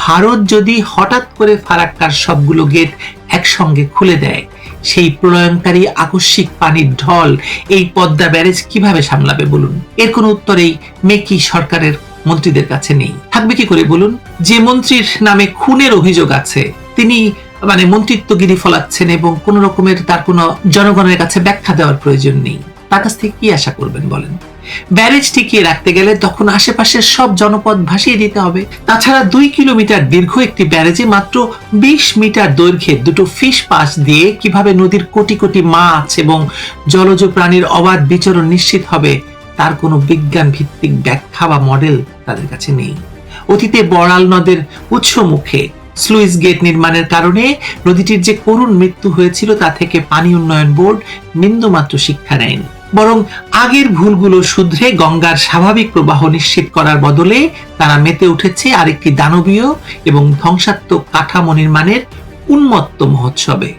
ভারত যদি হঠাৎ করে ফারাক্কার সবগুলো গেট একসঙ্গে খুলে দেয়, সেই প্রলয়ঙ্কারী আকস্মিক পানির ঢল এই পদ্মা ব্যারেজ কিভাবে সামলাবে বলুন? এর কোনো উত্তরেই মেকি সরকারের মন্ত্রীদের কাছে নেই। থাকবে কি করে বলুন? যে মন্ত্রীর নামে খুনের অভিযোগ আছে, তিনি মন্ত্রিত্বগিরি ফলাচ্ছেন এবং কোন রকমের তার কোনো জনগণের কাছে ব্যাখ্যা দেওয়ার প্রয়োজন নেই। তার কাছ থেকে কি আশা করবেন বলেন? ব্যারেজ টিকিয়ে রাখতে গেলে তখন আশেপাশের সব জনপদ ভাসিয়ে দিতে হবে। তাছাড়া 2 কিলোমিটার দীর্ঘ একটি ব্যারেজে মাত্র 20 মিটার দৈর্ঘ্যের দুটো ফিশ পাস দিয়ে কিভাবে নদীর কোটি কোটি মাছ এবং জলজ প্রাণীর অবাধ বিচরণ নিশ্চিত হবে, তার কোনো বিজ্ঞান ভিত্তিক ব্যাখ্যা বা মডেল তাদের কাছে নেই। অতীতে বড়াল নদের উৎস মুখে স্লুইস গেট নির্মাণের কারণে নদীটির যে করুণ মৃত্যু হয়েছিল তা থেকে পানি উন্নয়ন বোর্ড বিন্দুমাত্র শিক্ষা নেয়নি, বরং আগের ভুলগুলো শুধরে গঙ্গার স্বাভাবিক প্রবাহ নিশ্চিত করার বদলে তারা মেতে উঠেছে আরেকটি দানবীয় এবং ধ্বংসাত্মক কাঠামো নির্মাণের উন্মত্ত মহোৎসবে।